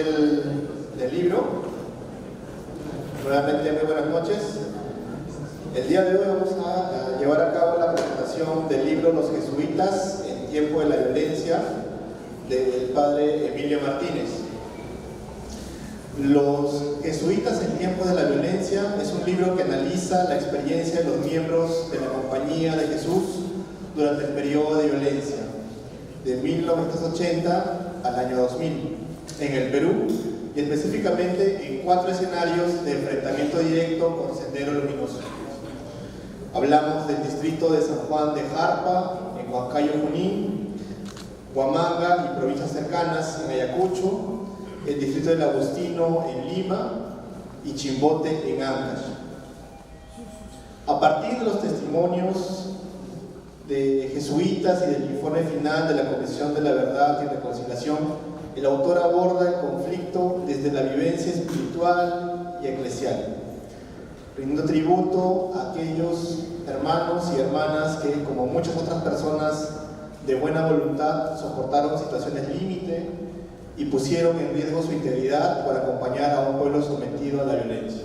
del libro. Nuevamente, muy buenas noches. El día de hoy vamos a llevar a cabo la presentación del libro Los Jesuitas en tiempo de la violencia, del padre Emilio Martínez. Los Jesuitas en tiempos de la violencia es un libro que analiza la experiencia de los miembros de la Compañía de Jesús durante el periodo de violencia, de 1980 al año 2000, en el Perú, y específicamente en 4 escenarios de enfrentamiento directo con Sendero Luminoso. Hablamos del distrito de San Juan de Jarpa, en Huancayo, Junín, Huamanga y provincias cercanas, en Ayacucho, el distrito del Agustino en Lima y Chimbote en Ancash. A partir de los testimonios de jesuitas y del informe final de la Comisión de la Verdad y Reconciliación, el autor aborda el conflicto desde la vivencia espiritual y eclesial, rindiendo tributo a aquellos hermanos y hermanas que, como muchas otras personas de buena voluntad, soportaron situaciones límite y pusieron en riesgo su integridad por acompañar a un pueblo sometido a la violencia.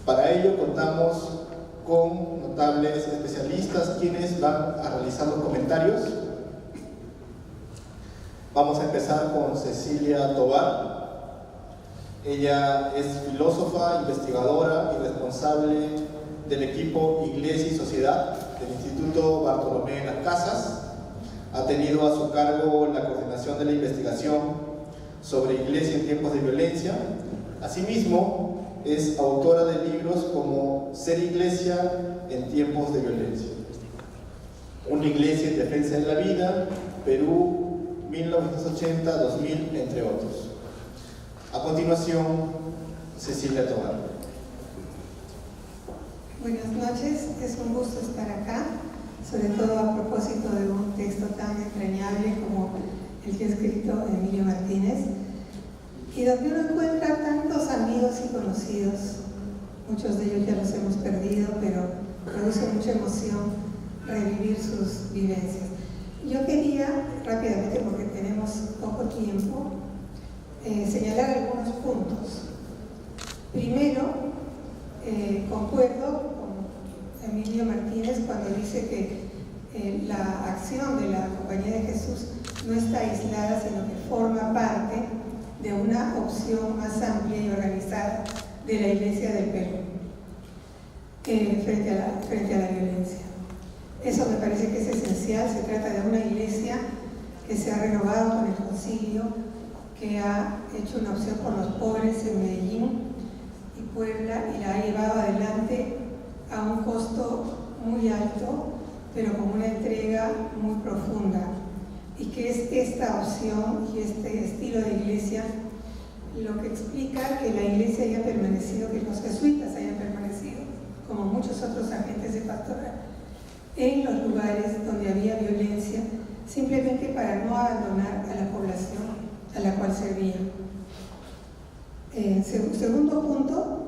Para ello contamos con notables especialistas quienes van a realizar los comentarios. Vamos a empezar con Cecilia Tobar. Ella es filósofa, investigadora y responsable del equipo Iglesia y Sociedad del Instituto Bartolomé de las Casas. Ha tenido a su cargo la coordinación de la investigación sobre Iglesia en tiempos de violencia. Asimismo, es autora de libros como Ser Iglesia en tiempos de violencia, Una Iglesia en defensa de la vida, Perú, 1980-2000, entre otros. A continuación, Cecilia Tobar. Buenas noches, es un gusto estar acá, sobre todo a propósito de un texto tan entrañable como el que ha escrito Emilio Martínez, y donde uno encuentra tantos amigos y conocidos. Muchos de ellos ya los hemos perdido, pero produce mucha emoción revivir sus vivencias. Yo quería, rápidamente, porque tenemos poco tiempo, señalar algunos puntos. Primero, concuerdo con Emilio Martínez cuando dice que la acción de la Compañía de Jesús no está aislada, sino que forma parte de una opción más amplia y organizada de la Iglesia del Perú frente a la violencia. Eso me parece que es esencial. Se trata de una iglesia que se ha renovado con el concilio, que ha hecho una opción por los pobres en Medellín y Puebla y la ha llevado adelante a un costo muy alto, pero con una entrega muy profunda, y que es esta opción y este estilo de iglesia lo que explica que la iglesia haya permanecido, que los jesuitas hayan permanecido, como muchos otros agentes de pastoral, en los lugares donde había violencia, simplemente para no abandonar a la población a la cual servían. Segundo punto,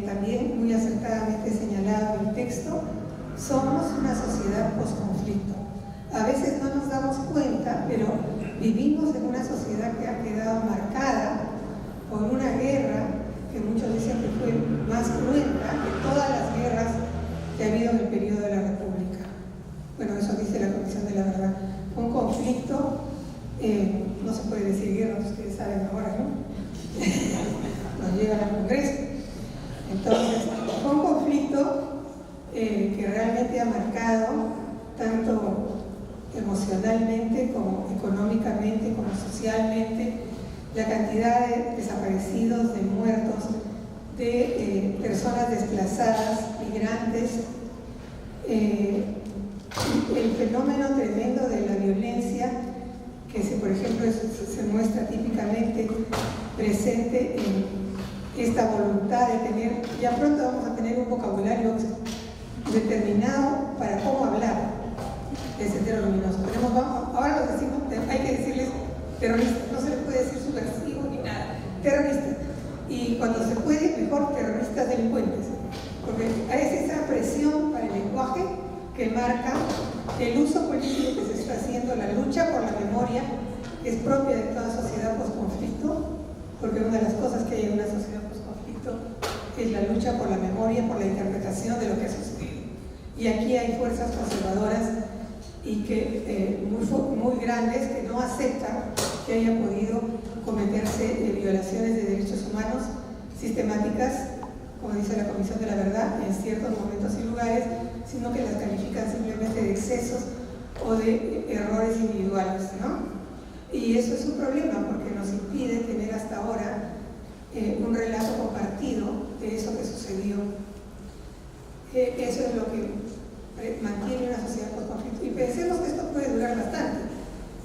también muy acertadamente señalado en el texto, somos una sociedad posconflicto. A veces no nos damos cuenta, pero vivimos en una sociedad que ha quedado marcada por una guerra que muchos dicen que fue más cruenta que todas las guerras que ha habido en el periodo de la República. Bueno, eso dice la Comisión de la Verdad. Un conflicto, no se puede decir guerra, ustedes saben ahora, ¿no? Nos llegan al Congreso. Entonces, fue un conflicto que realmente ha marcado tanto emocionalmente como económicamente, como socialmente, la cantidad de desaparecidos, de muertos, de personas desplazadas, migrantes, el fenómeno tremendo de la violencia que por ejemplo se muestra típicamente presente en esta voluntad de tener, ya pronto vamos a tener un vocabulario determinado para cómo hablar de Sendero Luminoso. Ahora lo decimos, hay que decirles terroristas, no se les puede decir subversivos ni nada, terroristas. Y cuando se puede, mejor terroristas delincuentes, porque es esa presión para el lenguaje que marca el uso político que se está haciendo, la lucha por la memoria es propia de toda sociedad post-conflicto, porque una de las cosas que hay en una sociedad post-conflicto es la lucha por la memoria, por la interpretación de lo que ha sucedido. Y aquí hay fuerzas conservadoras y que, muy grandes, que no aceptan que haya podido cometerse violaciones de derechos humanos sistemáticas, como dice la Comisión de la Verdad, en ciertos momentos y lugares, sino que las califican simplemente de excesos o de errores individuales, ¿no? Y eso es un problema porque nos impide tener hasta ahora un relato compartido de eso que sucedió. Eso es lo que mantiene una sociedad post-conflicto. Y pensemos que esto puede durar bastante.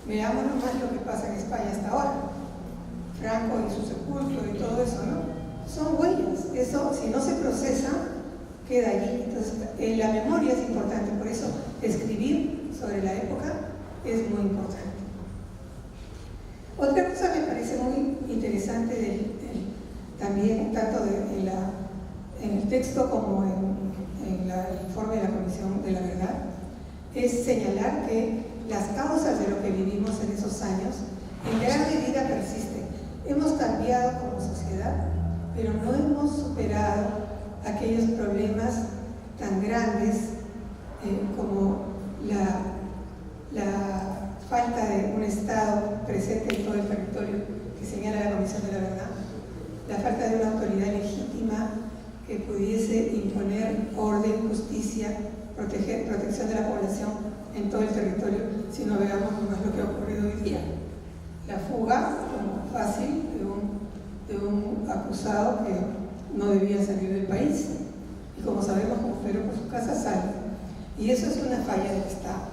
Veamos nomás lo que pasa en España hasta ahora. Franco y su sepulcro y todo eso, ¿no? Son huellas. Eso, si no se procesa, queda allí. Entonces, la memoria es importante. Por eso, escribir sobre la época es muy importante. Otra cosa me parece muy interesante también, tanto en el texto como en el informe de la Comisión de la Verdad, es señalar que las causas de lo que vivimos en esos años en gran medida persisten. Hemos cambiado como sociedad, pero no hemos superado aquellos problemas tan grandes como la falta de un Estado presente en todo el territorio que señala la Comisión de la Verdad, la falta de una autoridad legítima que pudiese imponer orden, justicia, protección de la población en todo el territorio, si no veamos nomás lo que ha ocurrido hoy día. La fuga, como fácil, de un acusado que no debía salir del país. Y como sabemos, como Pedro por su casa sale. Y eso es una falla del Estado.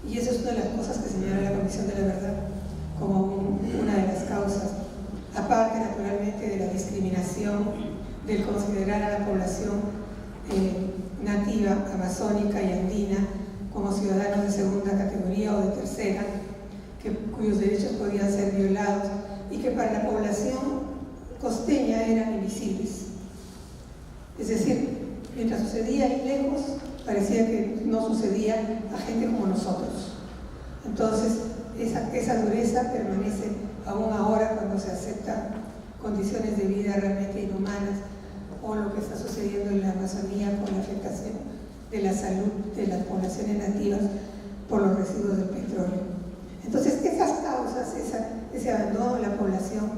Y eso es una de las cosas que señala la Comisión de la Verdad como una de las causas. Aparte, naturalmente, de la discriminación, del considerar a la población nativa, amazónica y andina como ciudadanos de segunda categoría o de tercera, cuyos derechos podían ser violados y que para la población costeña eran invisibles. Es decir, mientras sucedía ahí lejos, parecía que no sucedía a gente como nosotros. Entonces, esa dureza permanece aún ahora cuando se aceptan condiciones de vida realmente inhumanas, o lo que está sucediendo en la Amazonía con la afectación de la salud de las poblaciones nativas por los residuos del petróleo. Entonces, esas causas, ese abandono de la población,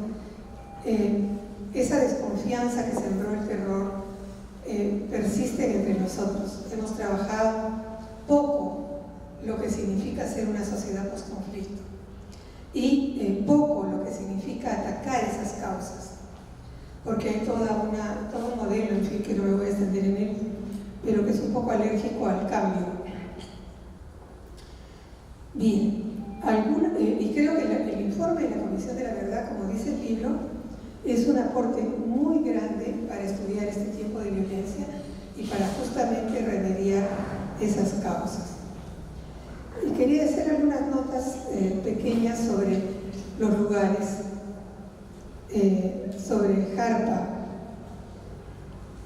esa desconfianza que sembró el terror, persisten entre nosotros. Hemos trabajado poco lo que significa ser una sociedad post-conflicto y poco lo que significa atacar esas causas, porque hay todo un modelo, en fin, que no me voy a extender en él, pero que es un poco alérgico al cambio. Bien, y creo que el informe de la Comisión de la Verdad, como dice el libro, es un aporte muy grande para estudiar este tiempo de violencia y para justamente remediar esas causas. Y quería hacer algunas notas pequeñas sobre los lugares, sobre Jarpa.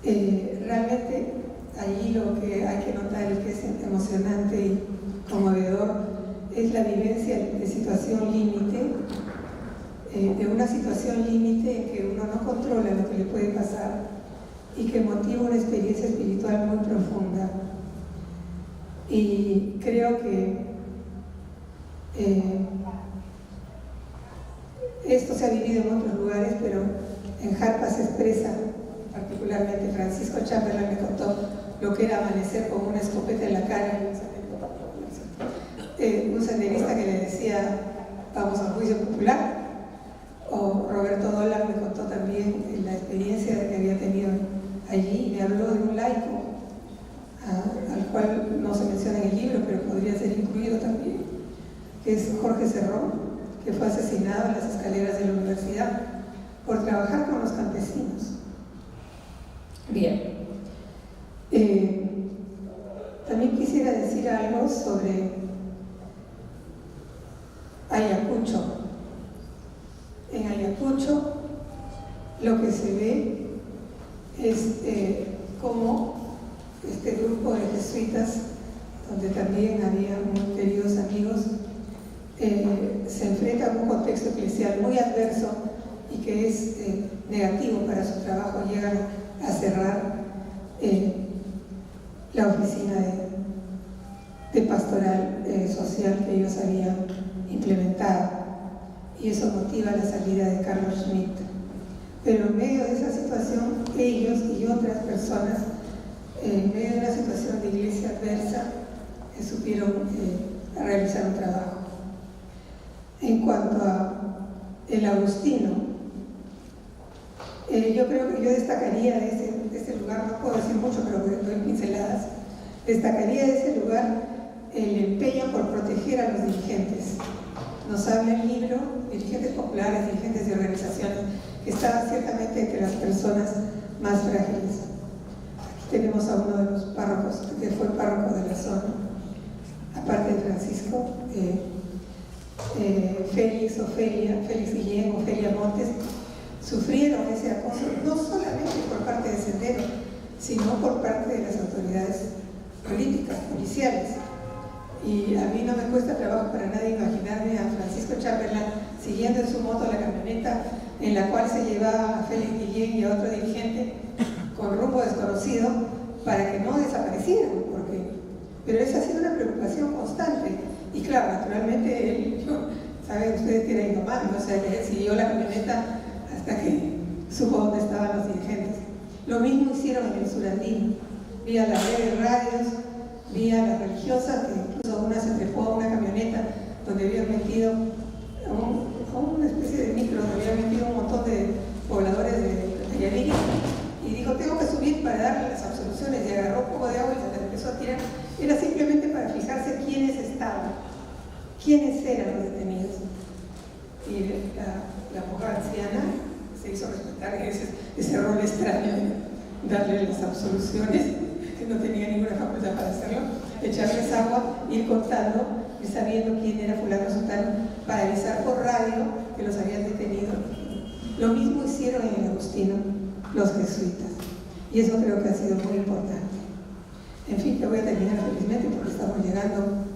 Realmente allí lo que hay que notar y que es emocionante y conmovedor es la vivencia de situación límite, de una situación límite en que uno no controla lo que le puede pasar y que motiva una experiencia espiritual muy profunda. Y creo que esto se ha vivido en otros lugares, pero en Jarpa se expresa particularmente. Francisco Chamberlain me contó lo que era amanecer con una escopeta en la cara, un senderista que le decía vamos al juicio popular. O Roberto Dólar me contó también la experiencia que había tenido allí y me habló de un laico al cual no se menciona en el libro, pero podría ser incluido también, que es Jorge Cerrón, que fue asesinado en las escaleras de la universidad por trabajar con los campesinos. Bien. También quisiera decir algo sobre Ayacucho. En Ayacucho lo que se ve es cómo este grupo de jesuitas, donde también había muy queridos amigos, se enfrenta a un especial muy adverso y que es negativo para su trabajo, llegan a cerrar la oficina de pastoral social que ellos habían implementado, y eso motiva la salida de Carlos Schmitt. Pero en medio de esa situación, ellos y otras personas, en medio de una situación de iglesia adversa, supieron realizar un trabajo. En cuanto a el agustino, yo creo que yo destacaría de ese lugar, no puedo decir mucho, pero doy pinceladas, destacaría de ese lugar el empeño por proteger a los dirigentes. Nos habla el libro, dirigentes populares, dirigentes de organizaciones, que estaban ciertamente entre las personas más frágiles. Aquí tenemos a uno de los párrocos, que fue párroco de la zona, aparte de Francisco, Félix Guillén, Ofelia Montes, sufrieron ese acoso, no solamente por parte de Sendero, sino por parte de las autoridades políticas, policiales. Y a mí no me cuesta trabajo para nadie imaginarme a Francisco Chamberlain siguiendo en su moto la camioneta en la cual se llevaba a Félix Guillén y a otro dirigente con rumbo desconocido para que no desaparecieran, pero esa ha sido una preocupación constante. Y claro, naturalmente él, saben ustedes que era indomable, o sea que él siguió la camioneta hasta que supo dónde estaban los dirigentes. Lo mismo hicieron en el Surandino, vía las redes radios, vía las religiosas, que incluso una se trepó a una camioneta donde habían metido una especie de micro, donde habían metido un montón de pobladores de Yaviri, y dijo, tengo que subir para darle las absoluciones, y agarró un poco de agua y se le empezó a tirar. Era simplemente para fijarse quiénes estaban, quiénes eran los detenidos. Y la mujer anciana se hizo respetar ese rol extraño de darle las absoluciones, que no tenía ninguna facultad para hacerlo, echarles agua, ir contando, ir sabiendo quién era fulano sutano, para avisar por radio que los habían detenido. Lo mismo hicieron en el Agustino los jesuitas, y eso creo que ha sido muy importante. En fin, que voy a terminar felizmente porque estamos llegando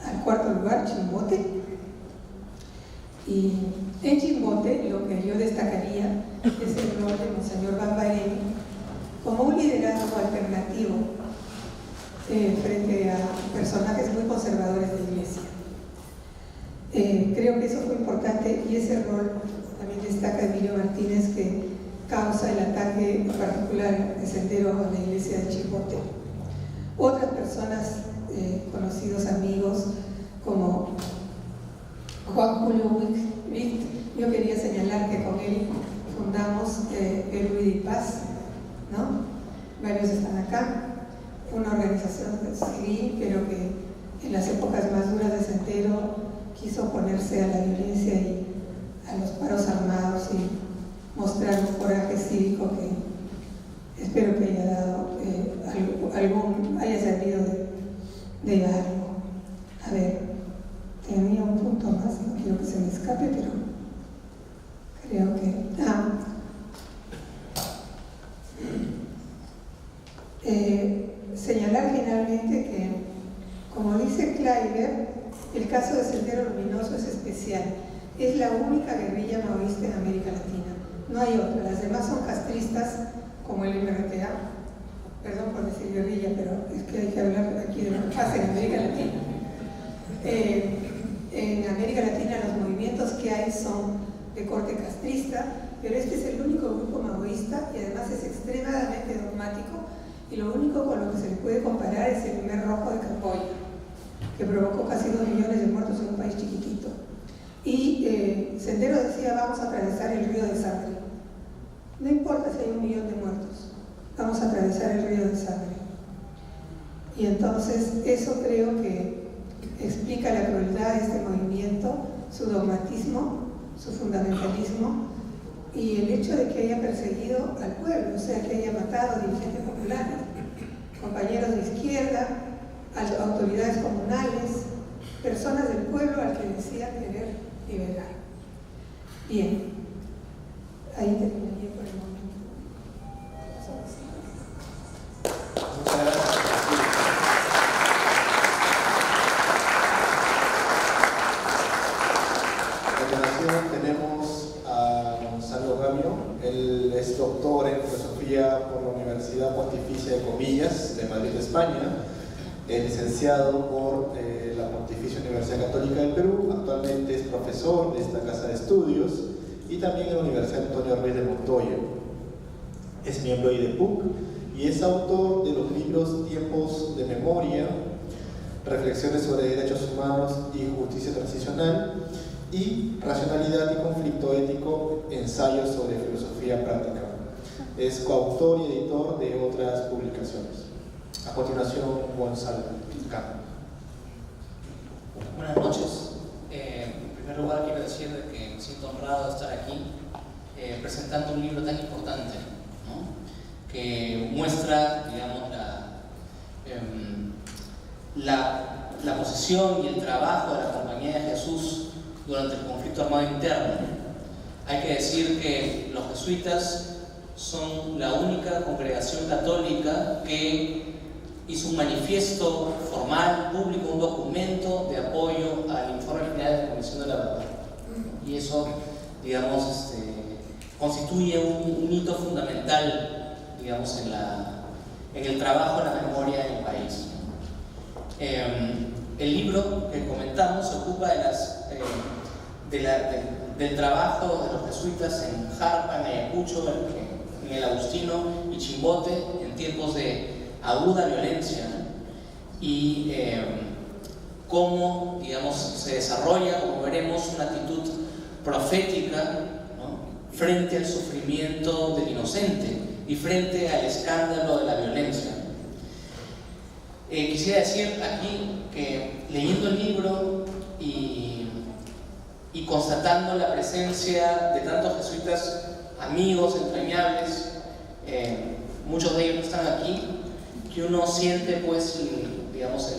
al cuarto lugar, Chimbote. Y en Chimbote lo que yo destacaría es el rol de Monseñor Bambareni como un liderazgo alternativo frente a personajes muy conservadores de la iglesia. Creo que eso fue importante, y ese rol también destaca Emilio Martínez, que causa el ataque particular de Sendero a la iglesia de Chimbote. Otras personas, conocidos amigos, como Juan Julio Witt, yo quería señalar que con él fundamos Perú y Paz, ¿no? Varios están acá, una organización civil, pero que en las épocas más duras de Sendero quiso oponerse a la violencia y a los paros armados y mostrar un coraje cívico que espero que haya dado haya servido de algo. A ver, tenía un punto más, no quiero que se me escape, pero creo que... señalar finalmente que, como dice Kleiber, el caso de Sendero Luminoso es especial. Es la única guerrilla maoísta en América Latina. No hay otra. Las demás son castristas, como el MRTA. Perdón por decir guerrilla, pero es que hay que hablar aquí de lo que pasa en América Latina. En América Latina los movimientos que hay son de corte castrista, pero este es el único grupo maoísta y además es extremadamente dogmático, y lo único con lo que se le puede comparar es el Khmer Rojo de Camboya, que provocó casi 2 millones de muertos en un país chiquitito. Y Sendero decía, vamos a atravesar el río de sangre. No importa si hay 1 millón de muertos, vamos a atravesar el río de sangre. Y entonces eso creo que explica la crueldad de este movimiento, su dogmatismo, su fundamentalismo, y el hecho de que haya perseguido al pueblo, o sea, que haya matado a dirigentes populares, compañeros de izquierda, a autoridades comunales, personas del pueblo al que decía querer liberar. Bien, ahí terminaría por el momento. Muchas gracias. A continuación noticia de comillas, de Madrid, España. Es licenciado por la Pontificia Universidad Católica del Perú. Actualmente es profesor de esta casa de estudios y también en la Universidad Antonio Ruiz de Montoya. Es miembro de IDEPUC y es autor de los libros Tiempos de Memoria, Reflexiones sobre Derechos Humanos y Justicia Transicional, y Racionalidad y Conflicto Ético, Ensayos sobre Filosofía Práctica. Es coautor y editor de otras publicaciones. A continuación, Gonzalo. Buenas noches. En primer lugar, quiero decir que me siento honrado de estar aquí presentando un libro tan importante, ¿no?, que muestra, digamos, la posición y el trabajo de la Compañía de Jesús durante el conflicto armado interno. Hay que decir que los jesuitas son la única congregación católica que hizo un manifiesto formal, público, un documento de apoyo al informe final de la Comisión de la Verdad. Y eso, digamos, constituye un hito fundamental, digamos, en el trabajo en la memoria del país. El libro que comentamos se ocupa del trabajo de los jesuitas en Jarpa, en Ayacucho, en el Agustino y Chimbote, en tiempos de aguda violencia, y cómo, digamos, se desarrolla, como veremos, una actitud profética, ¿no?, frente al sufrimiento del inocente y frente al escándalo de la violencia. Quisiera decir aquí que leyendo el libro y constatando la presencia de tantos jesuitas amigos, entrañables, muchos de ellos no están aquí, que uno siente, pues, digamos,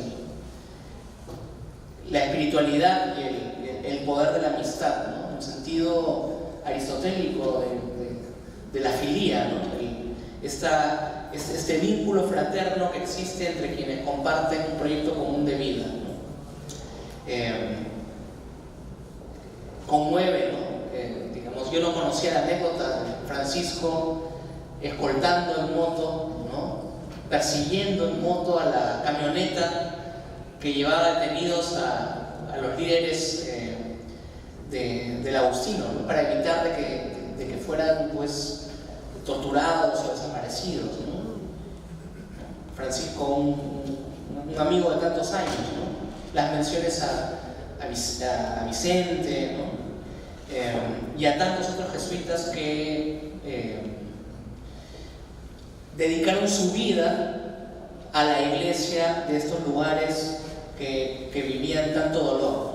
la espiritualidad y el poder de la amistad, ¿no?, en un sentido aristotélico de la filía, ¿no?, este vínculo fraterno que existe entre quienes comparten un proyecto común de vida, ¿no? Conmueve, ¿no? Digamos, yo no conocía la anécdota de Francisco escoltando en moto, ¿no?, persiguiendo en moto a la camioneta que llevaba detenidos a los líderes del Agustino, ¿no?, para evitar de que fueran, pues, torturados o desaparecidos, ¿no? Francisco, un amigo de tantos años, ¿no? Las menciones a Vicente, ¿no?, y a tantos otros jesuitas que dedicaron su vida a la iglesia de estos lugares que vivían tanto dolor.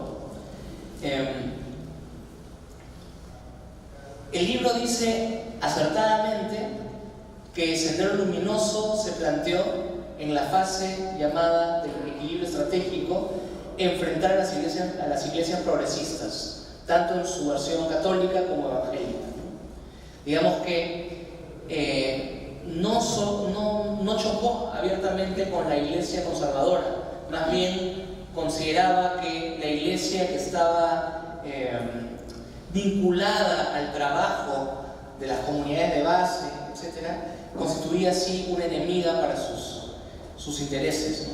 El libro dice acertadamente que Sendero Luminoso se planteó en la fase llamada del equilibrio estratégico enfrentar a las iglesias progresistas, tanto en su versión católica como evangélica. Digamos que no chocó abiertamente con la iglesia conservadora, más bien consideraba que la iglesia que estaba vinculada al trabajo de las comunidades de base, etc., constituía así una enemiga para sus intereses, ¿no?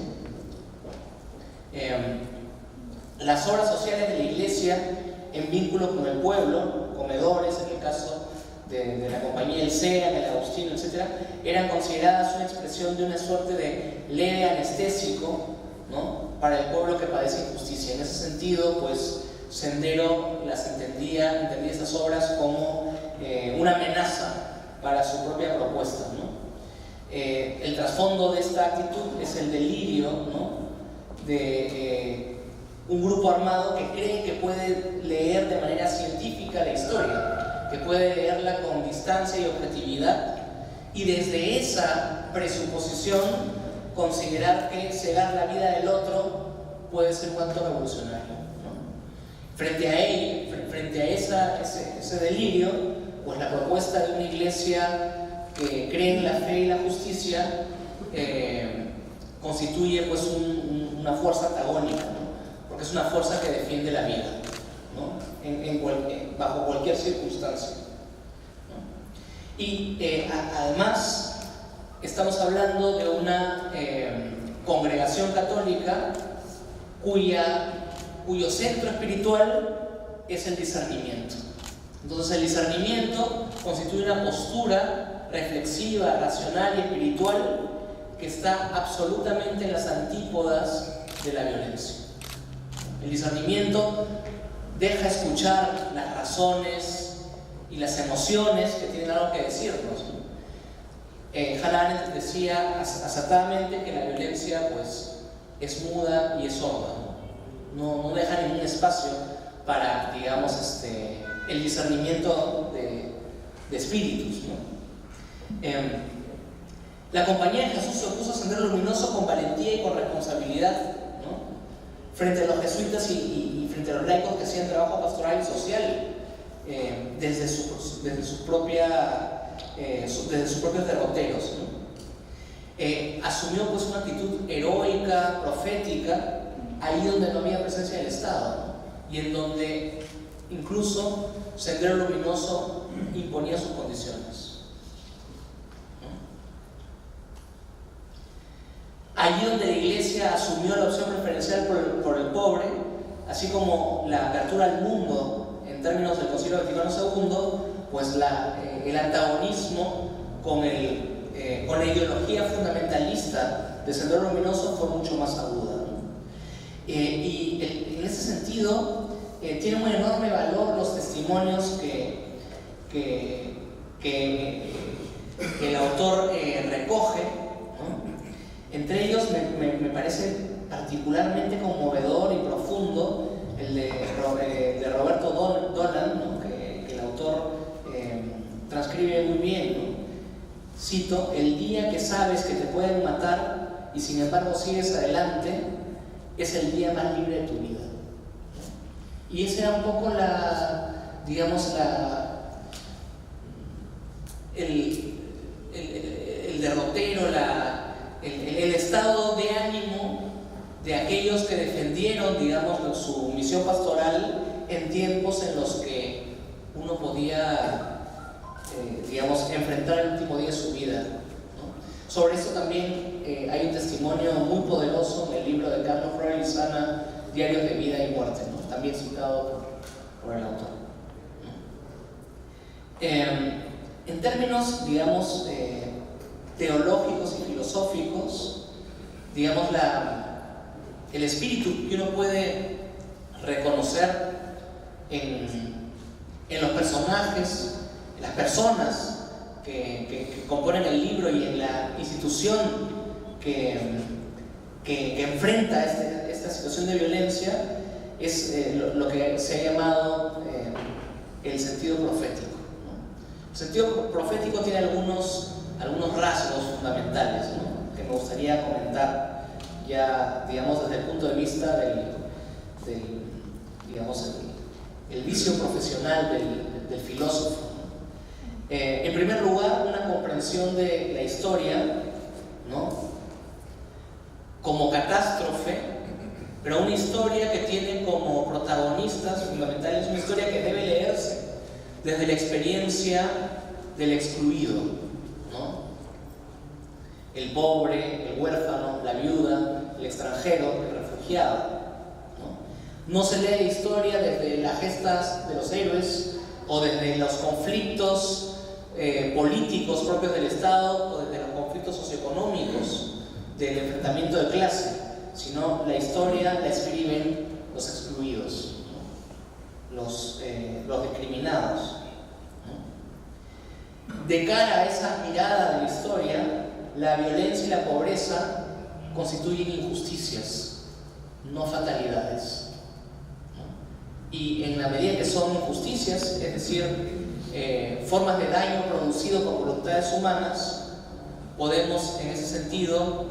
Las obras sociales de la iglesia en vínculo con el pueblo, comedores en el caso de la compañía del SEA, del Agustino, etc., eran consideradas una expresión de una suerte de leve anestésico, ¿no?, para el pueblo que padece injusticia. En ese sentido, pues, Sendero entendía estas obras como una amenaza para su propia propuesta, ¿no? El trasfondo de esta actitud es el delirio, ¿no?, de un grupo armado que cree que puede leer de manera científica la historia, que puede leerla con distancia y objetividad, y desde esa presuposición considerar que cegar la vida del otro puede ser un acto revolucionario, ¿no? Frente a ese delirio, pues la propuesta de una iglesia que cree en la fe y la justicia constituye, pues, una fuerza antagónica, ¿no?, porque es una fuerza que defiende la vida, ¿no?, bajo cualquier circunstancia, ¿no? Y además estamos hablando de una congregación católica cuyo centro espiritual es el discernimiento. Entonces el discernimiento constituye una postura reflexiva, racional y espiritual que está absolutamente en las antípodas de la violencia. El discernimiento deja escuchar las razones y las emociones que tienen algo que decirnos. Hannah Arendt decía acertadamente que la violencia pues, es muda y es sorda. No deja ningún espacio para, digamos, el discernimiento de espíritus, ¿no? La Compañía de Jesús se opuso a Sendero Luminoso con valentía y con responsabilidad, ¿no? Frente a los jesuitas y frente a los laicos que hacían trabajo pastoral y social desde sus propios derroteros, ¿no? Asumió pues una actitud heroica, profética, ahí donde no había presencia del Estado, ¿no? Y en donde incluso Sendero Luminoso imponía sus condiciones, ¿no? Allí donde la Iglesia asumió la opción preferencial por el pobre, así como la apertura al mundo en términos del Concilio Vaticano II, pues el antagonismo con la ideología fundamentalista de Sendero Luminoso fue mucho más aguda, ¿no? Y en ese sentido tiene un enorme valor los testimonios que el autor recoge, ¿no? Entre ellos me parece particularmente conmovedor y profundo el de Roberto Dolan, ¿no? que el autor transcribe muy bien, ¿no? Cito: el día que sabes que te pueden matar y sin embargo sigues adelante es el día más libre de tu vida. Y ese era un poco el derrotero, el estado de ánimo de aquellos que defendieron, digamos, su misión pastoral en tiempos en los que uno podía enfrentar el último día de su vida, ¿no? Sobre eso también hay un testimonio muy poderoso en el libro de Carlos Freire Lizana, Diarios de Vida y Muerte, ¿no? También citado por el autor, ¿no? En términos, digamos, teológicos y filosóficos, digamos, el espíritu que uno puede reconocer en los personajes, en las personas que componen el libro y en la institución que enfrenta esta situación de violencia es lo que se ha llamado el sentido profético, ¿no? El sentido profético tiene algunos rasgos fundamentales, ¿no? Que me gustaría comentar ya, digamos, desde el punto de vista el vicio profesional del filósofo, ¿no? En primer lugar, una comprensión de la historia, ¿no? Como catástrofe, pero una historia que tiene como protagonistas fundamentales una historia que debe leerse desde la experiencia del excluido, ¿no? El pobre, el huérfano, la viuda, el extranjero, el refugiado, ¿no? No se lee la historia desde las gestas de los héroes o desde los conflictos políticos propios del Estado o desde los conflictos socioeconómicos del enfrentamiento de clase, sino la historia la escriben los excluidos, ¿no? Los discriminados, ¿no? De cara a esa mirada de la historia, la violencia y la pobreza constituyen injusticias, no fatalidades, ¿no? Y en la medida que son injusticias, es decir, formas de daño producido por voluntades humanas, podemos en ese sentido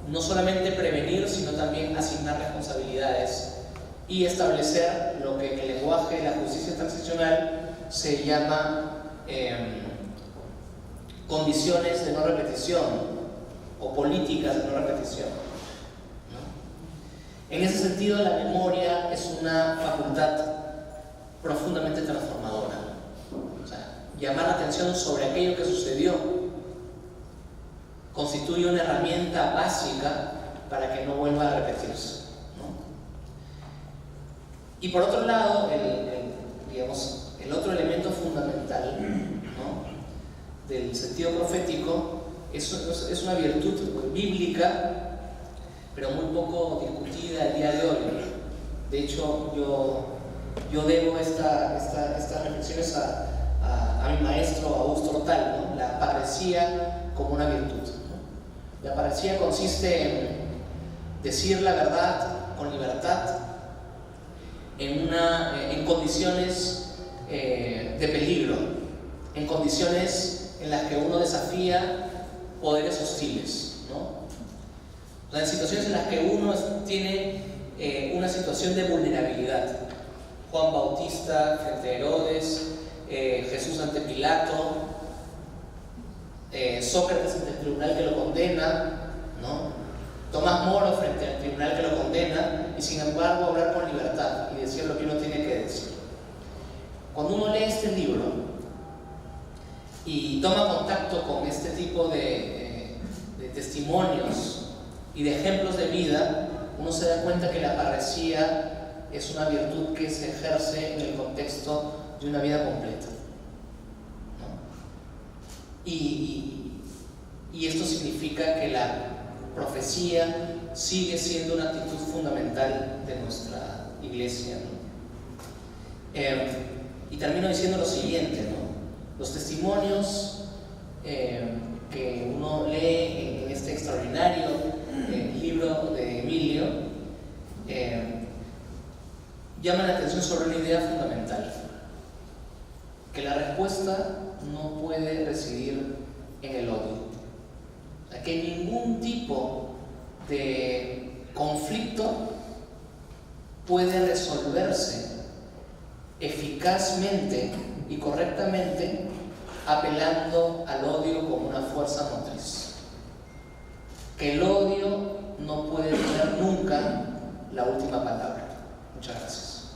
no solamente prevenir, sino también asignar responsabilidades y establecer lo que en el lenguaje de la justicia transicional se llama condiciones de no repetición o políticas de no repetición, ¿no? En ese sentido, la memoria es una facultad profundamente transformadora, ¿no? O sea, llamar la atención sobre aquello que sucedió constituye una herramienta básica para que no vuelva a repetirse, ¿no? Y por otro lado, el otro elemento fundamental, ¿no?, del sentido profético es una virtud bíblica, pero muy poco discutida el día de hoy. De hecho, yo debo estas reflexiones a mi maestro Augusto Hortal, ¿no? La parresía como una virtud, ¿no? La parresía consiste en decir la verdad con libertad, en condiciones de peligro, en condiciones en las que uno desafía poderes hostiles, ¿no? O sea, en situaciones en las que uno tiene una situación de vulnerabilidad. Juan Bautista frente a Herodes, Jesús ante Pilato, Sócrates ante el tribunal que lo condena, ¿no? Tomás Moro frente al tribunal que lo condena, y sin embargo hablar con libertad y decir lo que uno tiene que decir. Cuando uno lee este libro y toma contacto con este tipo de testimonios y de ejemplos de vida, uno se da cuenta que la parresía es una virtud que se ejerce en el contexto de una vida completa, ¿no? Y esto significa que la profecía sigue siendo una actitud fundamental de nuestra iglesia, ¿no? Y termino diciendo lo siguiente, ¿no? Los testimonios que uno lee en este extraordinario libro de Emilio llaman la atención sobre una idea fundamental: que la respuesta no puede residir en el odio. O sea, que ningún tipo de conflicto puede resolverse eficazmente y correctamente apelando al odio como una fuerza motriz. Que el odio no puede tener nunca la última palabra. Muchas gracias.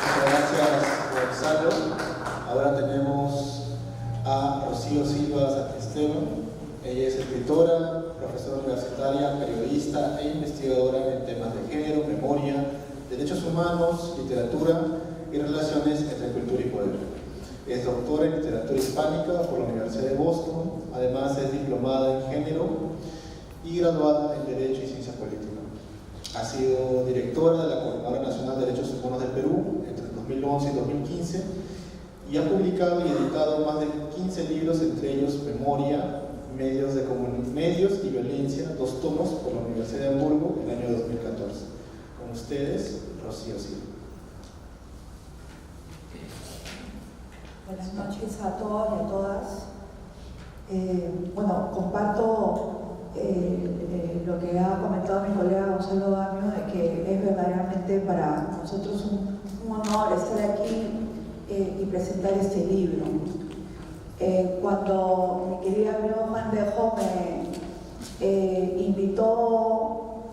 Muchas gracias, Gonzalo. Ahora tenemos a Rocío Silva Santisteban. Ella es escritora, profesora universitaria, periodista e investigadora en temas de género, memoria, derechos humanos, literatura y relaciones entre cultura y poder. Es doctora en literatura hispánica por la Universidad de Boston. Además es diplomada en género y graduada en Derecho y Ciencia Política. Ha sido directora de la Coordinadora Nacional de Derechos Humanos del Perú entre 2011 y 2015 y ha publicado y editado más de 15 libros, entre ellos Memoria, Medios y Violencia, 2 tomos por la Universidad de Hamburgo en el año 2014. Con ustedes, Rocío Silva. Buenas noches a todos y a todas. Bueno, comparto lo que ha comentado mi colega Gonzalo Damio, de que es verdaderamente para nosotros un honor estar aquí y presentar este libro. Cuando mi querida amiga Mandejo me invitó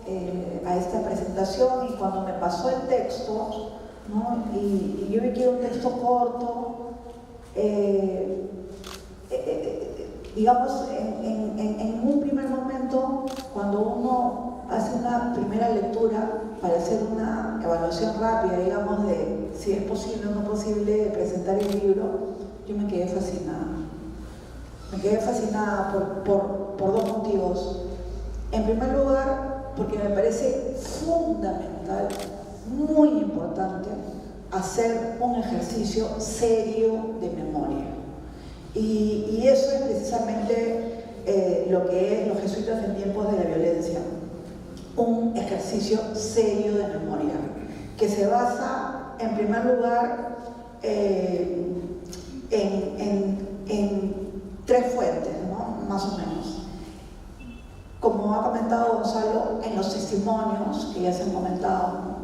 a esta presentación y cuando me pasó el texto, ¿no? y yo vi que era un texto corto, digamos, en un primer momento, cuando uno hace una primera lectura para hacer una evaluación rápida, digamos, de si es posible o no posible presentar el libro, yo me quedé fascinada. Me quedé fascinada por 2 motivos. En primer lugar, porque me parece fundamental, muy importante, hacer un ejercicio serio de memoria. Y eso es precisamente lo que es los jesuitas en tiempos de la violencia. Un ejercicio serio de memoria, que se basa, en primer lugar, en 3 fuentes, ¿no? Más o menos. Como ha comentado Gonzalo, en los testimonios que ya se han comentado, ¿no?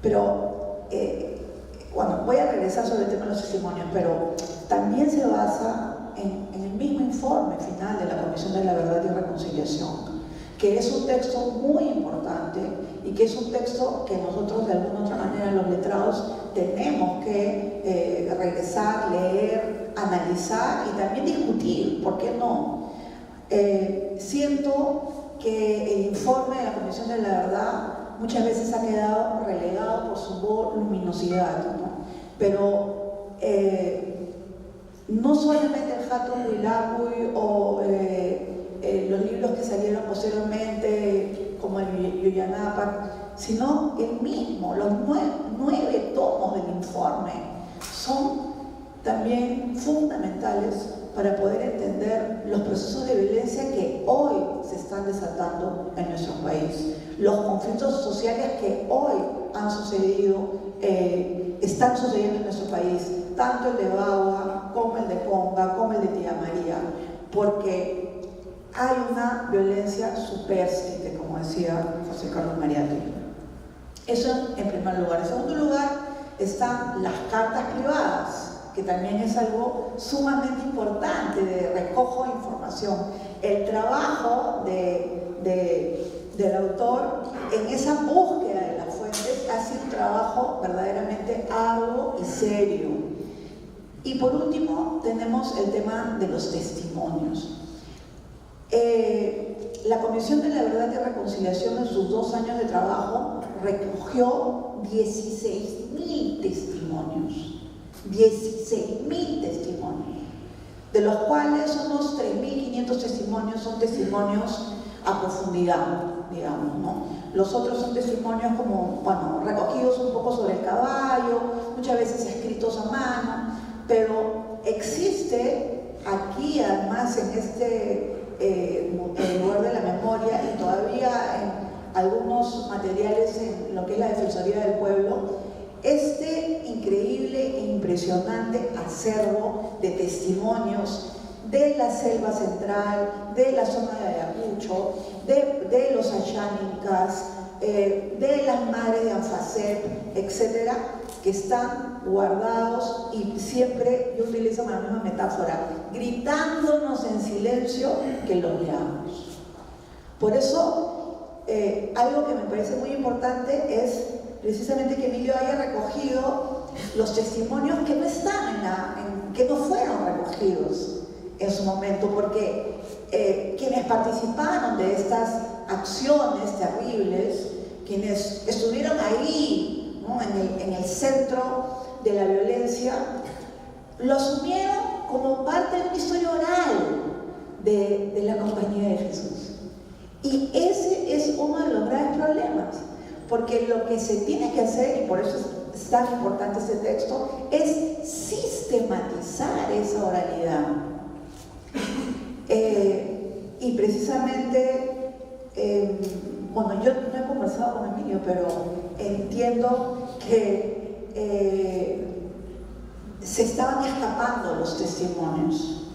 Pero, bueno, voy a regresar sobre el tema de los testimonios, pero también se basa en el mismo informe final de la Comisión de la Verdad y Reconciliación, que es un texto muy importante y que es un texto que nosotros de alguna otra manera los letrados tenemos que regresar, leer, analizar y también discutir, ¿por qué no? Siento que el informe de la Comisión de la Verdad muchas veces ha quedado relegado por su voluminosidad, ¿no? Pero no solamente el Hatun Wilagui o los libros que salieron posteriormente, como el Yuyanapak, sino el mismo, los 9 tomos del informe, son también fundamentales para poder entender los procesos de violencia que hoy se están desatando en nuestro país, los conflictos sociales que hoy han sucedido, están sucediendo en nuestro país, tanto el de Bagua, como el de Conga, como el de Tía María, porque hay una violencia supérsiste, como decía José Carlos Mariátegui. Eso en primer lugar. En segundo lugar, están las cartas privadas, que también es algo sumamente importante de recojo de información. El trabajo del autor en esa búsqueda de las fuentes ha sido un trabajo verdaderamente arduo y serio. Y por último, tenemos el tema de los testimonios. La Comisión de la Verdad y Reconciliación en sus 2 años de trabajo recogió 16.000 testimonios. 16.000 testimonios, de los cuales unos 3.500 testimonios son testimonios a profundidad, digamos, ¿no? Los otros son testimonios como, bueno, recogidos un poco sobre el caballo, muchas veces escritos a mano, pero existe aquí, además, en este lugar de la memoria y todavía en algunos materiales en lo que es la Defensoría del Pueblo, este increíble e impresionante acervo de testimonios de la selva central, de la zona de Ayacucho, de los ayánicas, de las madres de Anfacep, etcétera, que están guardados y siempre, yo utilizo la misma metáfora, gritándonos en silencio que los leamos. Por eso, algo que me parece muy importante es precisamente que Emilio haya recogido los testimonios que no están que no fueron recogidos en su momento, porque quienes participaron de estas acciones terribles, quienes estuvieron ahí, ¿no?, en el centro de la violencia, lo asumieron como parte de una historia oral de la Compañía de Jesús. Y ese es uno de los graves problemas, porque lo que se tiene que hacer, y por eso es tan importante este texto, es sistematizar esa oralidad. Y precisamente, bueno, yo no he conversado con Emilio, pero entiendo que se estaban escapando los testimonios,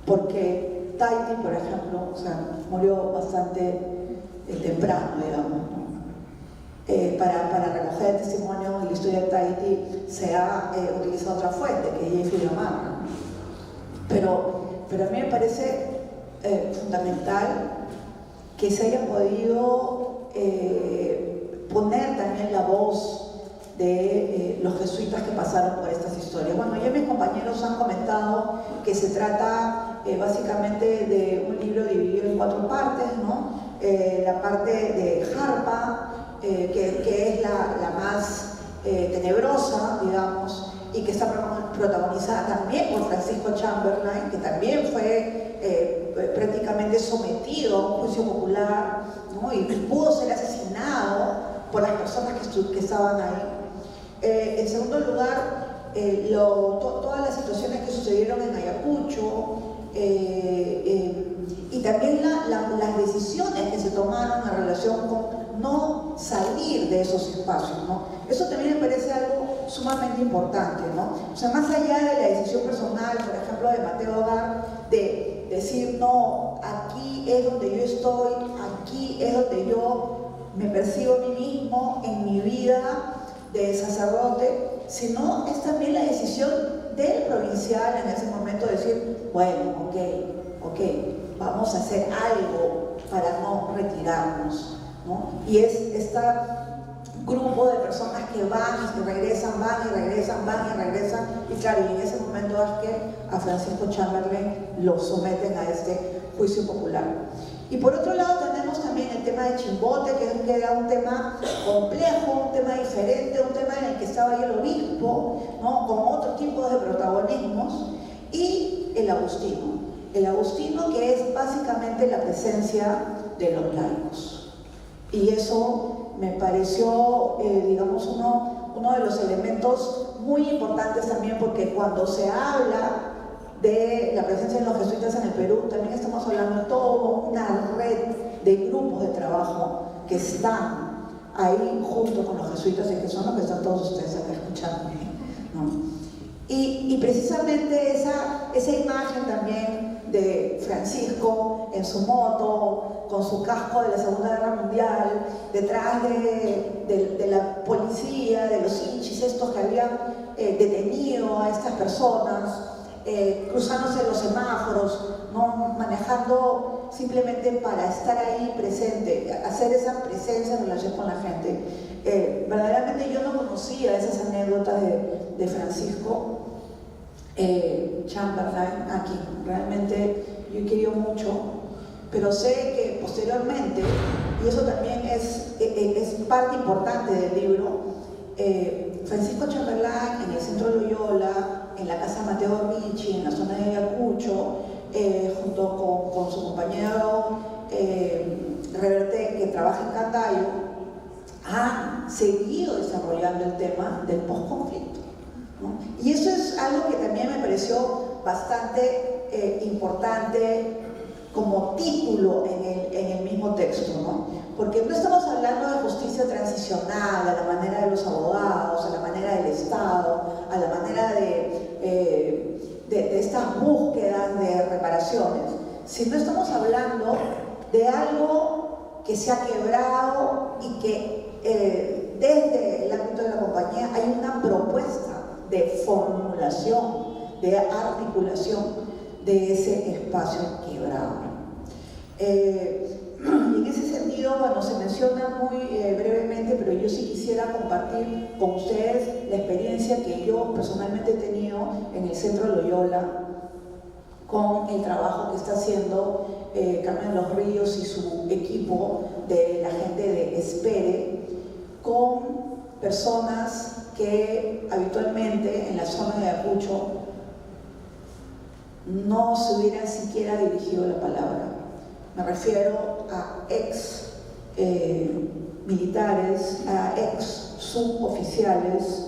porque Tahiti, por ejemplo, o sea, murió bastante temprano, digamos, ¿no? Para recoger el testimonio y la historia de Tahiti se ha utilizado otra fuente, que es Jeffrey Gamarra. Pero a mí me parece fundamental que se haya podido poner también la voz de los jesuitas que pasaron por estas historias. Bueno, ya mis compañeros han comentado que se trata básicamente de un libro dividido en 4 partes, ¿no? La parte de Jarpa, que es la más tenebrosa, digamos, y que está protagonizada también por Francisco Chamberlain, que también fue prácticamente sometido a un juicio popular, ¿no?, y pudo ser asesinado por las personas que estaban ahí. En segundo lugar, todas las situaciones que sucedieron en Ayacucho, y también las decisiones que se tomaron en relación con no salir de esos espacios, ¿no? Eso también me parece algo sumamente importante, ¿no? O sea, más allá de la decisión personal, por ejemplo, de Mateo Agar, de decir, no, aquí es donde yo estoy, aquí es donde yo me percibo a mí mismo en mi vida de sacerdote, sino es también la decisión del provincial en ese momento de decir, bueno, ok, vamos a hacer algo para no retirarnos, ¿no? Y es este grupo de personas que van y regresan, van y regresan, van y regresan, y claro, y en ese momento es que a Francisco Chamberlain lo someten a este juicio popular. Y por otro lado tenemos también el tema de Chimbote, que era un tema complejo, un tema diferente, un tema en el que estaba ahí el obispo, ¿no? Con otros tipos de protagonismos, y el agustino que es básicamente la presencia de los laicos. Y eso me pareció, digamos, uno de los elementos muy importantes también, porque cuando se habla de la presencia de los jesuitas en el Perú, también estamos hablando de toda una red de grupos de trabajo que están ahí junto con los jesuitas y que son los que están todos ustedes acá escuchando, ¿no? Y precisamente esa imagen también de Francisco en su moto, con su casco de la Segunda Guerra Mundial, detrás de la policía, de los hinchis estos que habían detenido a estas personas, cruzándose los semáforos, ¿no? Manejando simplemente para estar ahí presente, hacer esa presencia en relación con la gente. Verdaderamente yo no conocía esas anécdotas de Francisco Chamberlain aquí. Realmente yo he querido mucho, pero sé que posteriormente, y eso también es parte importante del libro, Francisco Chamberlain en el centro de Loyola, en la casa Mateo Ricci, en la zona de Ayacucho, junto con su compañero Reverte, que trabaja en Candayo, han seguido desarrollando el tema del posconflicto, ¿no? Y eso es algo que también me pareció bastante importante como título en el mismo texto, ¿no? Porque no estamos hablando de justicia transicional a la manera de los abogados, a la manera del Estado, a la manera de estas búsquedas de reparaciones, sino estamos hablando de algo que se ha quebrado y que desde el ámbito de la compañía hay una propuesta de formulación, de articulación de ese espacio quebrado. Y en ese sentido, bueno, se menciona muy brevemente, pero yo sí quisiera compartir con ustedes la experiencia que yo personalmente he tenido en el Centro Loyola con el trabajo que está haciendo Carmen Los Ríos y su equipo de la gente de Espere, con personas que habitualmente en la zona de Ayacucho no se hubieran siquiera dirigido la palabra. Me refiero a ex militares, a ex suboficiales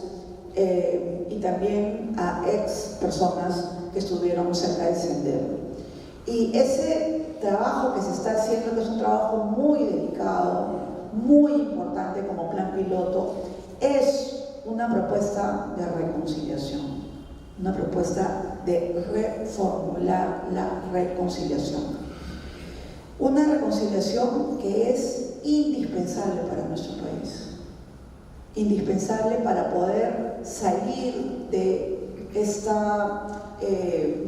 y también a ex personas que estuvieron cerca del sendero. Y ese trabajo que se está haciendo, que es un trabajo muy delicado, muy importante como plan piloto, es una propuesta de reconciliación, una propuesta de reformular la reconciliación. Una reconciliación que es indispensable para nuestro país, indispensable para poder salir de esta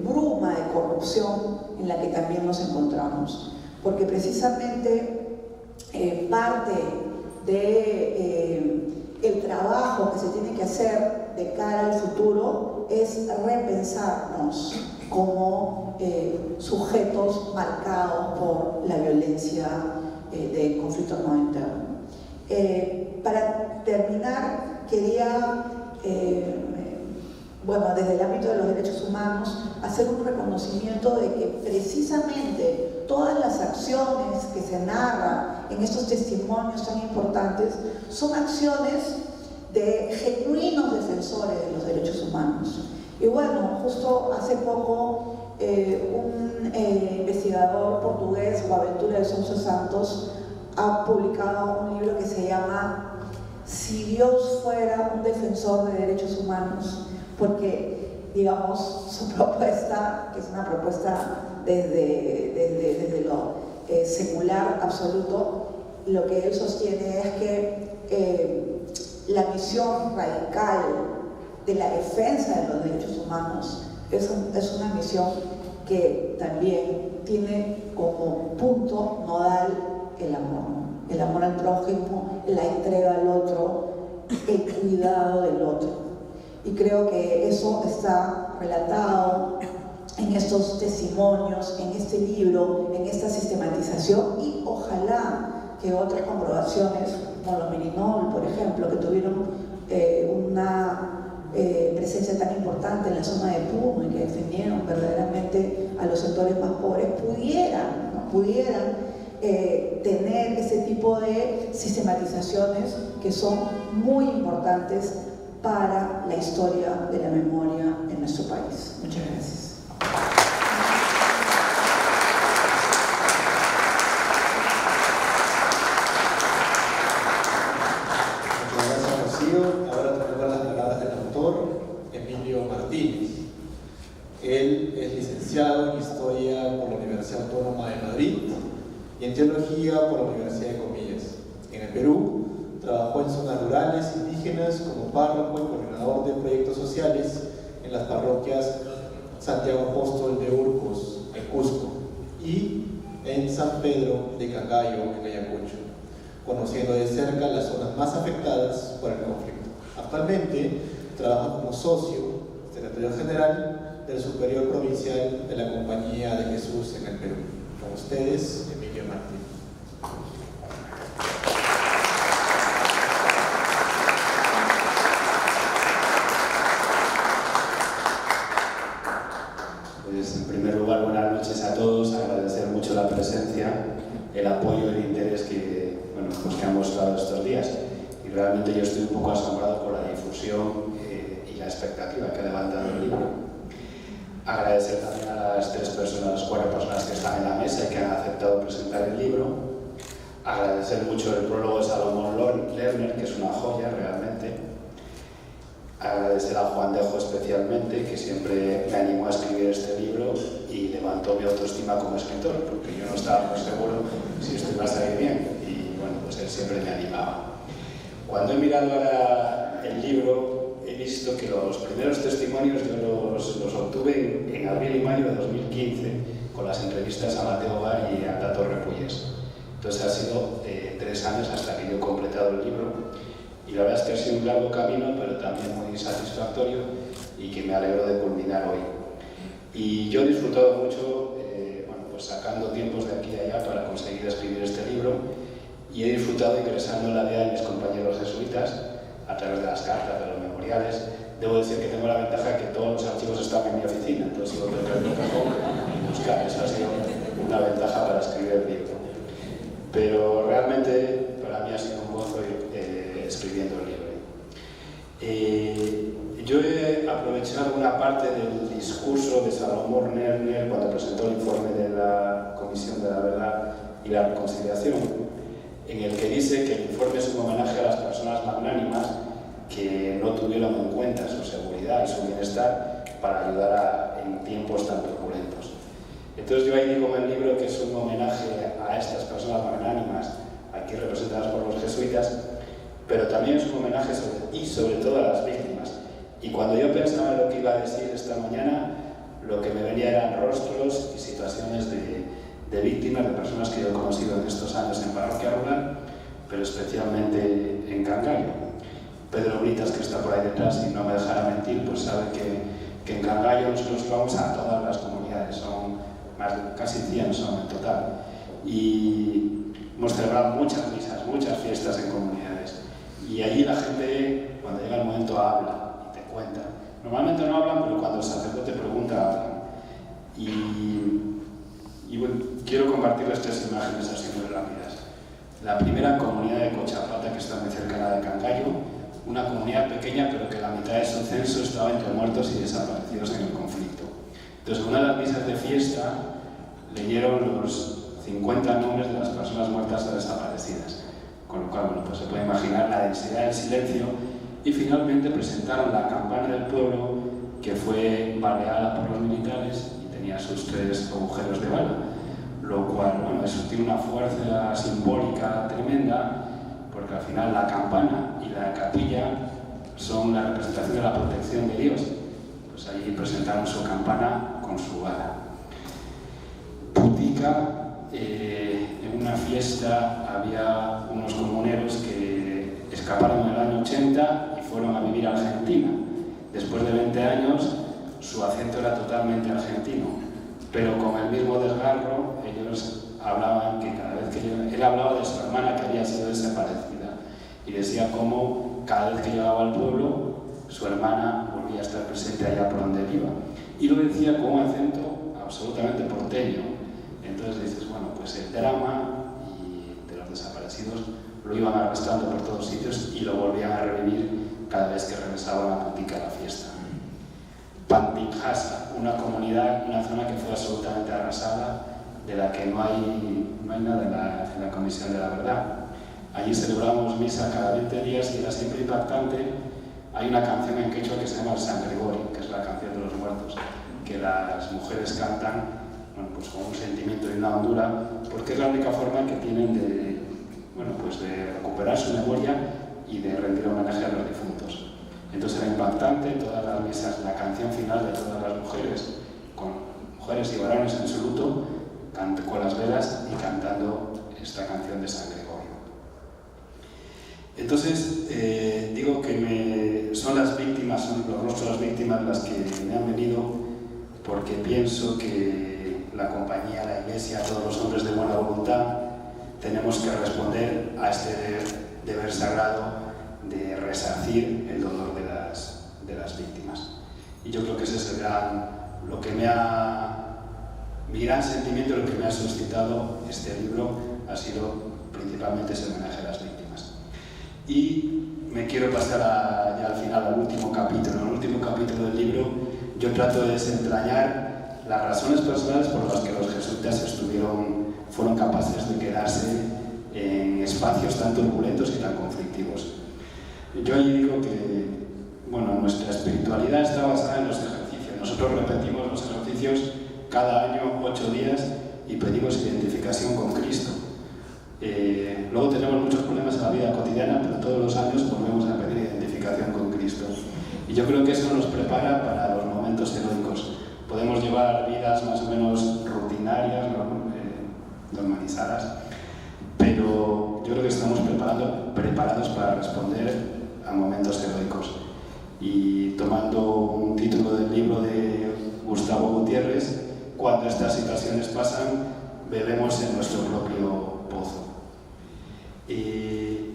bruma de corrupción en la que también nos encontramos, porque precisamente parte del trabajo que se tiene que hacer de cara al futuro es repensarnos como sujetos marcados por la violencia del conflicto armado interno. Para terminar, quería, bueno, desde el ámbito de los derechos humanos, hacer un reconocimiento de que precisamente todas las acciones que se narran en estos testimonios tan importantes son acciones de genuinos defensores de los derechos humanos. Y bueno, justo hace poco un investigador portugués, Boaventura de Sousa Santos, ha publicado un libro que se llama Si Dios fuera un defensor de derechos humanos, porque, digamos, su propuesta, que es una propuesta desde lo secular absoluto, lo que él sostiene es que la misión radical de la defensa de los derechos humanos es una misión que también tiene como punto nodal el amor al prójimo, la entrega al otro, el cuidado del otro. Y creo que eso está relatado en estos testimonios, en este libro, en esta sistematización, y ojalá que otras comprobaciones, como los Mirinol, por ejemplo, que tuvieron una presencia tan importante en la zona de Puno y que defendieron verdaderamente a los sectores más pobres, pudieran tener ese tipo de sistematizaciones que son muy importantes para la historia de la memoria en nuestro país. Muchas gracias. Ahora tenemos las palabras del autor, Emilio Martínez. Él es licenciado en Historia por la Universidad Autónoma de Madrid y en Teología por la Universidad de Comillas. En el Perú, trabajó en zonas rurales indígenas como párroco y coordinador de proyectos sociales en las parroquias Santiago Apóstol de Urcos, en Cusco, y en San Pedro de Cangallo, en Ayacucho, conociendo de cerca las zonas más afectadas por el conflicto. Actualmente trabaja como socio, secretario general del Superior Provincial de la Compañía de Jesús en el Perú. Con ustedes, Emilio Martínez. Pues en primer lugar, buenas noches a todos, agradecer mucho la presencia, el apoyo y el interés que han mostrado estos días. Y realmente yo estoy un poco asombrado por la difusión y la expectativa que ha levantado el libro. Agradecer también a las 4 personas que están en la mesa y que han aceptado presentar el libro. Agradecer mucho el prólogo de Salomón Lerner, que es una joya realmente. Agradecer a Juan Dejo especialmente, que siempre me animó a escribir este libro y levantó mi autoestima como escritor, porque yo no estaba muy seguro si esto iba a salir bien, y bueno, pues él siempre me animaba. Cuando he mirado ahora el libro, he visto que los primeros testimonios yo los obtuve en abril y mayo de 2015, con las entrevistas a Mateo Bar y a Tato Repulles. Entonces ha sido 3 años hasta que yo he completado el libro. Y la verdad es que ha sido un largo camino, pero también muy satisfactorio y que me alegro de culminar hoy. Y yo he disfrutado mucho pues sacando tiempos de aquí y allá para conseguir escribir este libro, y he disfrutado ingresando en la vida de mis compañeros jesuitas a través de las cartas, de los memoriales. Debo decir que tengo la ventaja de que todos los archivos están en mi oficina, entonces yo tengo que ir al cajón y buscar. Eso ha sido una ventaja para escribir el libro. Pero realmente para mí ha sido un gozo escribiendo el libro. Yo he aprovechado una parte del discurso de Salomón Lerner cuando presentó el informe de la Comisión de la Verdad y la Reconciliación, en el que dice que el informe es un homenaje a las personas magnánimas que no tuvieron en cuenta su seguridad y su bienestar para ayudar en tiempos tan turbulentos. Entonces yo ahí digo en el libro que es un homenaje a estas personas magnánimas, aquí representadas por los jesuitas, pero también es un homenaje sobre todo a las víctimas. Y cuando yo pensaba en lo que iba a decir esta mañana, lo que me venía eran rostros y situaciones de víctimas, de personas que yo he conocido en estos años en parroquia rural, pero especialmente en Cangallo. Pedro Britas, que está por ahí detrás y no me dejará mentir, pues sabe que en Cangallo nosotros vamos a todas las comunidades, son casi 100 son en total. Y hemos celebrado muchas misas, muchas fiestas en comunidades. Y allí la gente, cuando llega el momento, habla y te cuenta. Normalmente no hablan, pero cuando el sacerdote pregunta, hablan. Y bueno, quiero compartirles 3 imágenes así muy rápidas. La primera, comunidad de Cochapata, que está muy cercana de Cangallo, una comunidad pequeña, pero que la mitad de su censo estaba entre muertos y desaparecidos en el conflicto. Entonces, en una de las misas de fiesta, leyeron los 50 nombres de las personas muertas o desaparecidas. Con lo cual, bueno, pues se puede imaginar la densidad del silencio, y finalmente presentaron la campana del pueblo, que fue baleada por los militares y tenía sus 3 agujeros de bala, lo cual, bueno, eso tiene una fuerza simbólica tremenda, porque al final la campana y la capilla son la representación de la protección de Dios. Pues allí presentaron su campana con su bala. Málaga, en una fiesta había unos comuneros que escaparon en el año 80 y fueron a vivir a Argentina. Después de 20 años, su acento era totalmente argentino, pero con el mismo desgarro, ellos hablaban que cada vez que él hablaba de su hermana que había sido desaparecida y decía cómo cada vez que llegaba al pueblo, su hermana volvía a estar presente allá por donde él iba. Y lo decía con un acento absolutamente porteño. Entonces dices, bueno, pues el drama de los desaparecidos lo iban arrastrando por todos sitios y lo volvían a revivir cada vez que regresaban a Puntica a la fiesta. Pantinjasa, una comunidad, una zona que fue absolutamente arrasada, de la que no hay nada en la Comisión de la Verdad. Allí celebramos misa cada 20 días y era siempre impactante. Hay una canción en quechua que se llama el San Gregorio, que es la canción de los muertos, que las mujeres cantan, bueno, pues con un sentimiento y una hondura, porque es la única forma que tienen de, bueno, pues de recuperar su memoria y de rendir homenaje a los difuntos. Entonces era impactante todas las misas, la canción final de todas las mujeres, con mujeres y varones en su luto, con las velas y cantando esta canción de San Gregorio. Entonces, digo que son las víctimas, son los rostros de las víctimas las que me han venido, porque pienso que la compañía, la Iglesia, todos los hombres de buena voluntad, tenemos que responder a este deber sagrado de resarcir el dolor de las víctimas. Y yo creo que ese es mi gran sentimiento, lo que me ha suscitado este libro ha sido principalmente ese homenaje a las víctimas. Y me quiero pasar ya al final al último capítulo. En el último capítulo del libro yo trato de desentrañar las razones personales por las que los jesuitas fueron capaces de quedarse en espacios tan turbulentos y tan conflictivos. Yo allí digo que, bueno, nuestra espiritualidad está basada en los ejercicios. Nosotros repetimos los ejercicios cada año 8 días y pedimos identificación con Cristo. Luego tenemos muchos problemas en la vida cotidiana, pero todos los años volvemos a pedir identificación con Cristo. Y yo creo que eso nos prepara para los momentos heroicos. Podemos llevar vidas más o menos rutinarias, normalizadas, pero yo creo que estamos preparados para responder a momentos heroicos. Y tomando un título del libro de Gustavo Gutiérrez, cuando estas situaciones pasan, bebemos en nuestro propio pozo. Y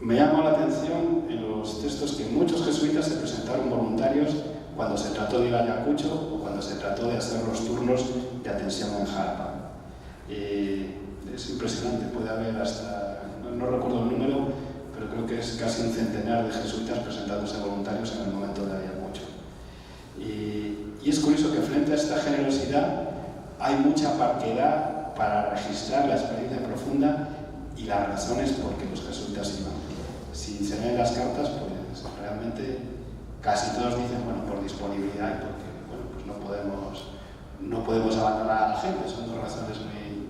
me llamó la atención en los textos que muchos jesuitas se presentaron voluntarios cuando se trató de ir a Ayacucho o cuando se trató de hacer los turnos de atención en Jalapa. Es impresionante, puede haber hasta, no recuerdo el número, pero creo que es casi un centenar de jesuitas presentándose voluntarios en el momento de Ayacucho. Y es curioso que frente a esta generosidad hay mucha parquedad para registrar la experiencia profunda y las razones por que los jesuitas iban. Si se leen las cartas, pues realmente casi todos dicen, bueno, por disponibilidad y porque, bueno, pues no podemos abandonar a la gente. Son dos razones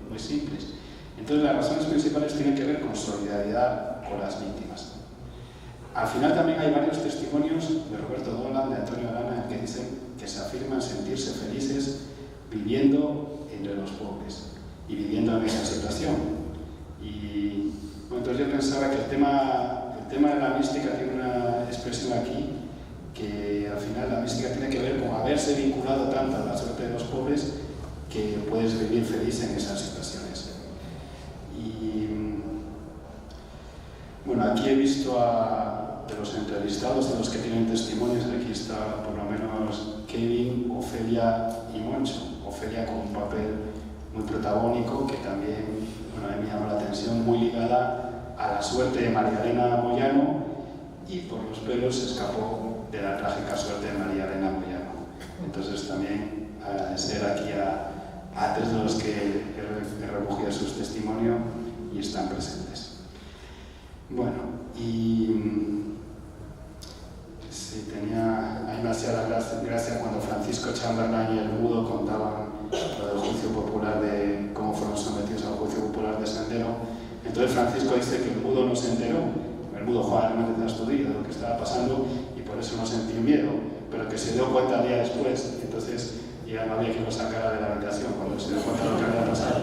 muy simples. Entonces las razones principales tienen que ver con solidaridad con las víctimas. Al final también hay varios testimonios de Roberto Dolan, de Antonio Arana, que dicen que se afirman sentirse felices viviendo entre los pobres y viviendo en esa situación. Y bueno, entonces yo pensaba que el tema de la mística tiene una expresión aquí, que al final la mística tiene que ver con haberse vinculado tanto a la suerte de los pobres que puedes vivir feliz en esas situaciones. Y bueno, aquí he visto de los entrevistados, de los que tienen testimonios, aquí está por lo menos Kevin, Ofelia y Moncho. Ofelia con un papel muy protagónico que también, bueno, a mí me llama la atención, muy ligada a la suerte de María Elena Moyano, y por los pelos se escapó de la trágica suerte de María Elena Moyano. Entonces también agradecer aquí a tres de los que he recogido sus testimonios y están presentes. Bueno, y sí, a mí me hacía la gracia cuando Francisco Chamberlain y el Mudo contaban lo del juicio popular, de cómo fueron sometidos al juicio popular de Sendero. Entonces Francisco dice que el Mudo no se enteró, el Mudo Juan Hernández Astudillo, de lo que estaba pasando, y por eso no sentía miedo, pero que se dio cuenta al día después. Entonces ya no había quien lo sacara de la habitación cuando se dio cuenta de lo que había pasado.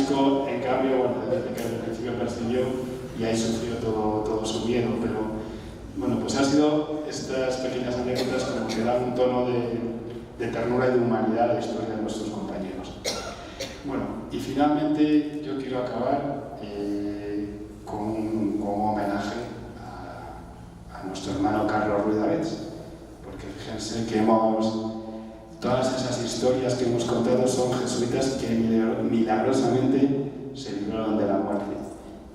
chico, en cambio, bueno, desde que al principio percibió y ahí sufrió todo su miedo, pero bueno, pues han sido estas pequeñas anécdotas como que dan un tono de ternura y de humanidad a la historia de nuestros compañeros. Bueno, y finalmente yo quiero acabar con un homenaje a nuestro hermano Carlos Ruiz Avets, porque fíjense que todas esas historias que hemos contado son jesuitas que milagrosamente se libraron de la muerte.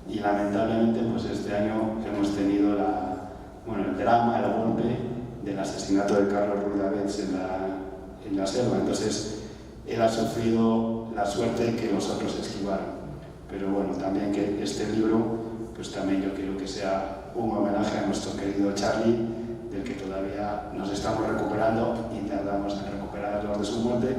Y lamentablemente, pues este año hemos tenido el drama, el golpe del asesinato de Carlos Ruiz Avets en la selva. Entonces, él ha sufrido la suerte que los otros esquivaron. Pero bueno, también que este libro, pues también yo quiero que sea un homenaje a nuestro querido Charlie, del que todavía nos estamos recuperando y tardamos en recuperarnos de su muerte,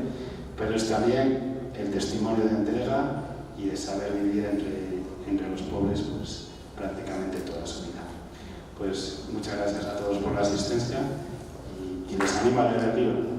pero es también el testimonio de entrega y de saber vivir entre los pobres pues, prácticamente toda su vida. Pues muchas gracias a todos por la asistencia y les animo a leer el libro.